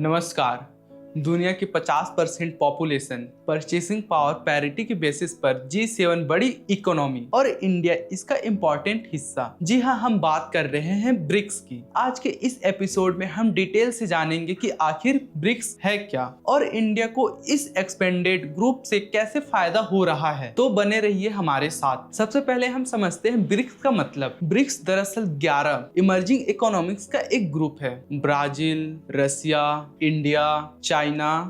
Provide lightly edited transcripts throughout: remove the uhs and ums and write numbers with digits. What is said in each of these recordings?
नमस्कार। दुनिया की 50% पॉपुलेशन परचेसिंग पावर पैरिटी के बेसिस पर G7 बड़ी इकोनॉमी और इंडिया इसका इम्पोर्टेंट हिस्सा। जी हाँ, हम बात कर रहे हैं ब्रिक्स की। आज के इस एपिसोड में हम डिटेल से जानेंगे कि आखिर ब्रिक्स है क्या और इंडिया को इस एक्सपेंडेड ग्रुप से कैसे फायदा हो रहा है। तो बने रहिए हमारे साथ। सबसे पहले हम समझते हैं ब्रिक्स का मतलब। ब्रिक्स दरअसल 11 इमर्जिंग इकोनॉमिक्स का एक ग्रुप है। ब्राजील, रसिया, इंडिया, चाइना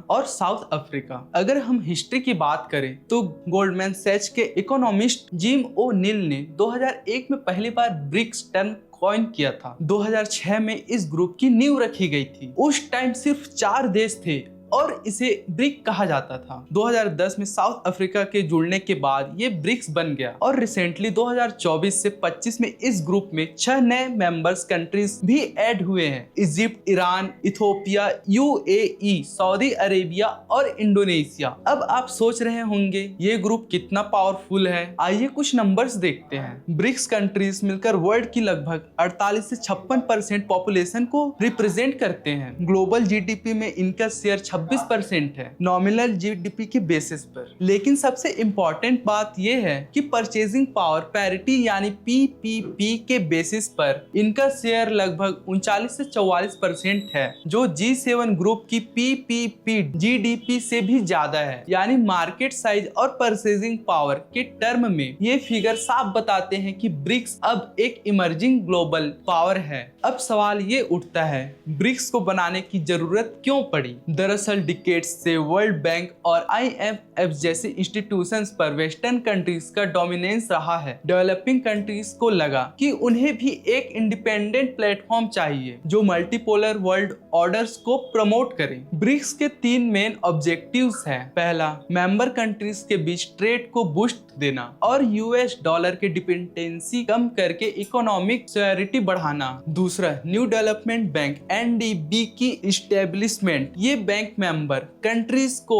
और साउथ अफ्रीका। अगर हम हिस्ट्री की बात करें तो गोल्डमैन सैच के इकोनॉमिस्ट जिम ओ नील ने 2001 में पहली बार ब्रिक्स टर्म कॉइन किया था। 2006 में इस ग्रुप की नींव रखी गई थी। उस टाइम सिर्फ 4 देश थे और इसे ब्रिक कहा जाता था। 2010 में साउथ अफ्रीका के जुड़ने के बाद ये ब्रिक्स बन गया और रिसेंटली 2024 से 25 में इस ग्रुप में 6 नए मेंबर्स कंट्रीज भी ऐड हुए हैं। Egypt, Iran, Ethiopia, UAE, Saudi Arabia और इंडोनेशिया। अब आप सोच रहे होंगे ये ग्रुप कितना पावरफुल है। आइए कुछ नंबर्स देखते हैं। ब्रिक्स कंट्रीज मिलकर वर्ल्ड की लगभग 48 से 56% पॉपुलेशन को रिप्रेजेंट करते हैं। ग्लोबल GDP में इनका शेयर 26% है नॉमिनल GDP के बेसिस पर। लेकिन सबसे इंपॉर्टेंट बात यह है कि परचेजिंग पावर पैरिटी यानी PPP के बेसिस पर इनका शेयर लगभग 39 से 44% है, जो G7 ग्रुप की PPP GDP से भी ज्यादा है। यानी मार्केट साइज और परचेजिंग पावर के टर्म में ये फिगर साफ बताते हैं कि ब्रिक्स अब एक इमर्जिंग ग्लोबल पावर है। अब सवाल ये उठता है, ब्रिक्स को बनाने की जरूरत क्यों पड़ी? दरअसल डिकेड्स से वर्ल्ड बैंक और IMF जैसे इंस्टीट्यूशंस पर वेस्टर्न कंट्रीज का डोमिनेंस रहा है। डेवलपिंग कंट्रीज को लगा कि उन्हें भी एक इंडिपेंडेंट प्लेटफॉर्म चाहिए जो मल्टीपोलर वर्ल्ड ऑर्डर्स को प्रमोट करे। ब्रिक्स के 3 मेन ऑब्जेक्टिव्स हैं। पहला, मेंबर कंट्रीज के बीच ट्रेड को बूस्ट देना और US डॉलर के डिपेंडेंसी कम करके इकोनॉमिक सिक्योरिटी बढ़ाना। दूसरा, न्यू डेवलपमेंट बैंक NDB की इस्टेब्लिशमेंट। ये बैंक मेंबर कंट्रीज को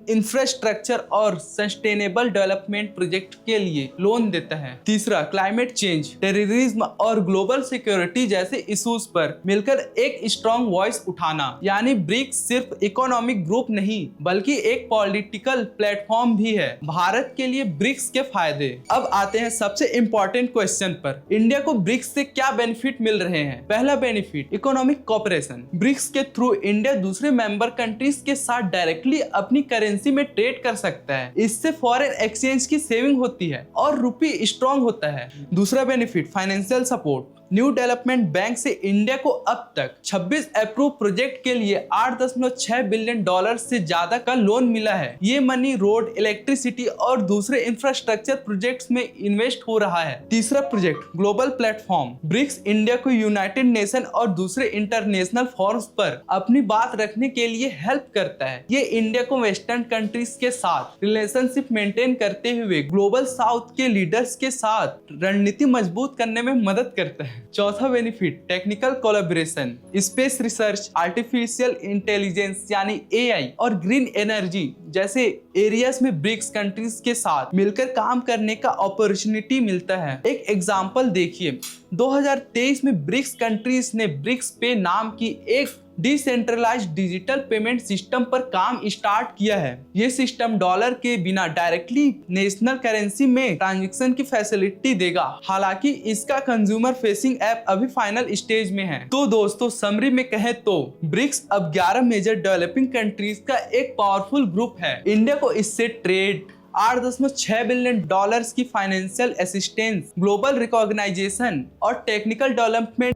इंफ्रास्ट्रक्चर और सस्टेनेबल डेवलपमेंट प्रोजेक्ट के लिए लोन देता है। तीसरा, क्लाइमेट चेंज, टेररिज्म और ग्लोबल सिक्योरिटी जैसे इश्यूज पर मिलकर एक स्ट्रॉन्ग वॉइस उठाना। यानी ब्रिक्स सिर्फ इकोनॉमिक ग्रुप नहीं बल्कि एक पॉलिटिकल प्लेटफॉर्म भी है। भारत के लिए ब्रिक्स के फायदे। अब आते हैं सबसे इंपॉर्टेंट क्वेश्चन पर, इंडिया को ब्रिक्स से क्या बेनिफिट मिल रहे हैं? पहला बेनिफिट, इकोनॉमिक कोऑपरेशन। ब्रिक्स के थ्रू इंडिया दूसरे मेंबर कंट्रीज के साथ डायरेक्टली अपनी करेंसी में ट्रेड कर सकता है। इससे फॉरेन एक्सचेंज की सेविंग होती है और रुपी स्ट्रॉन्ग होता है। दूसरा benefit, financial support. New development bank से इंडिया को अब तक 26 अप्रूव प्रोजेक्ट के लिए $8.6 बिलियन से ज्यादा का लोन मिला है। ये मनी रोड, इलेक्ट्रिसिटी और दूसरे इंफ्रास्ट्रक्चर प्रोजेक्ट्स में इन्वेस्ट हो रहा है। तीसरा project, global platform. BRICS India को यूनाइटेड नेशन और दूसरे इंटरनेशनल फोरम्स पर अपनी बात रखने के लिए हेल्प करता है। ये इंडिया को वेस्टर्न कंट्रीज के साथ रिलेशनशिप मेंटेन करते हुए ग्लोबल साउथ के लीडर्स के साथ रणनीति मजबूत करने में मदद करता है। चौथा benefit, technical collaboration. Space research, artificial intelligence यानी AI और ग्रीन एनर्जी जैसे एरियाज में ब्रिक्स कंट्रीज के साथ मिलकर काम करने का अपॉर्चुनिटी मिलता है। एक एग्जांपल देखिए, 2023 में ब्रिक्स कंट्रीज ने ब्रिक्स पे नाम की एक डिसेंट्रलाइज्ड डिजिटल पेमेंट सिस्टम पर काम स्टार्ट किया है। ये सिस्टम डॉलर के बिना डायरेक्टली नेशनल करेंसी में ट्रांजैक्शन की फैसिलिटी देगा। हालांकि इसका कंज्यूमर फेसिंग ऐप अभी फाइनल स्टेज में है। तो दोस्तों, समरी में कहें तो ब्रिक्स अब 11 मेजर डेवलपिंग कंट्रीज का एक पावरफुल ग्रुप है। इंडिया को इससे ट्रेड, $8.6 बिलियन की फाइनेंशियल असिस्टेंस, ग्लोबल रिकॉग्नाइजेशन और टेक्निकल डेवलपमेंट